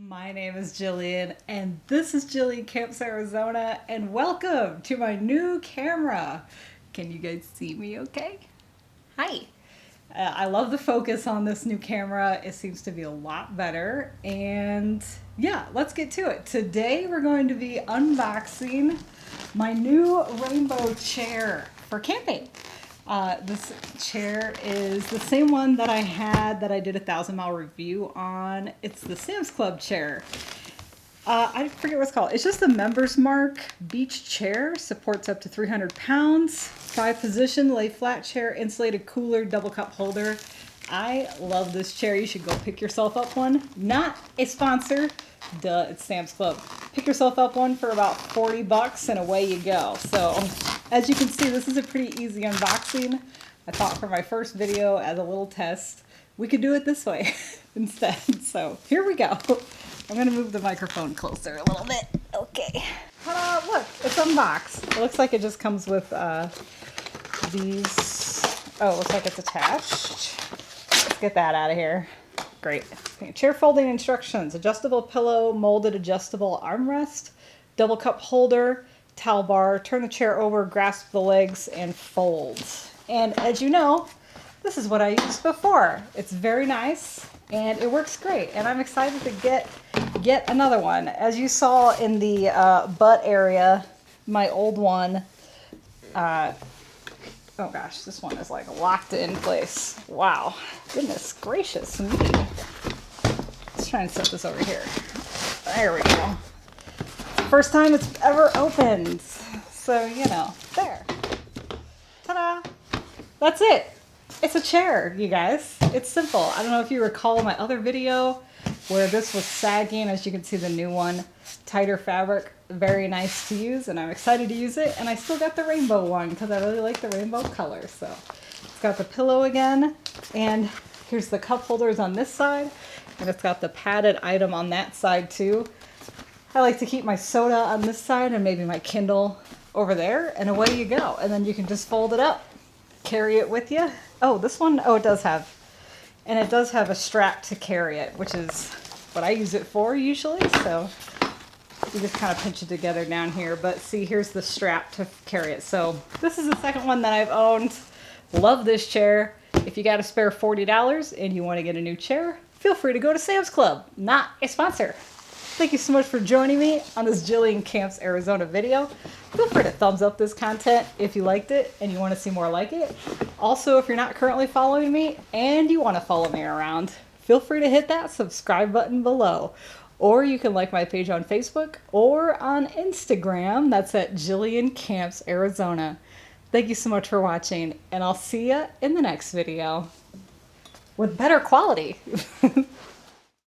My name is Jillian, and this is Jillian Camps, Arizona, and welcome to my new camera. Can you guys see me okay? Hi. I love the focus on this new camera. It seems to be a lot better, and yeah, let's get to it. Today we're going to be unboxing my new rainbow chair for camping. This chair is the same one that I did a 1,000-mile review on. It's the Sam's Club chair. I forget what it's called. It's just a Member's Mark beach chair. Supports up to 300 pounds. 5-position, lay flat chair, insulated cooler, double cup holder. I love this chair. You should go pick yourself up one. Not a sponsor. Duh, it's Sam's Club. Pick yourself up one for about 40 bucks and away you go. So, as you can see, this is a pretty easy unboxing. I thought for my first video as a little test, we could do it this way instead. So, here we go. I'm going to move the microphone closer a little bit. Okay. Ta-da! Look, it's unboxed. It looks like it just comes with these. Oh, it looks like it's attached. Let's get that out of here. Great. Okay, chair folding instructions. Adjustable pillow, molded adjustable armrest, double cup holder, towel bar, turn the chair over, grasp the legs, and fold. And as you know, this is what I used before. It's very nice, and it works great. And I'm excited to get another one. As you saw in the butt area, my old one, oh gosh, this one is like locked in place. Wow, goodness gracious me. Let's try and set this over here. There we go. First time it's ever opened. So, you know, there. Ta-da! That's it. It's a chair, you guys. It's simple. I don't know if you recall my other video where this was sagging. As you can see, the new one, tighter fabric, very nice to use, and I'm excited to use it. And I still got the rainbow one because I really like the rainbow color. So it's got the pillow again, and here's the cup holders on this side, and it's got the padded item on that side too. I like to keep my soda on this side and maybe my Kindle over there, and away you go. And then you can just fold it up, carry it with you. Oh, this one, oh, it does have a strap to carry it, which is what I use it for usually. So you just kind of pinch it together down here. But see, here's the strap to carry it. So this is the second one that I've owned. Love this chair. If you got a spare $40 and you want to get a new chair, feel free to go to Sam's Club. Not a sponsor. Thank you so much for joining me on this Jillian Camps, Arizona video. Feel free to thumbs up this content if you liked it and you want to see more like it. Also, if you're not currently following me and you want to follow me around, feel free to hit that subscribe button below. Or you can like my page on Facebook or on Instagram. That's at Jillian Camps, Arizona. Thank you so much for watching, and I'll see you in the next video with better quality.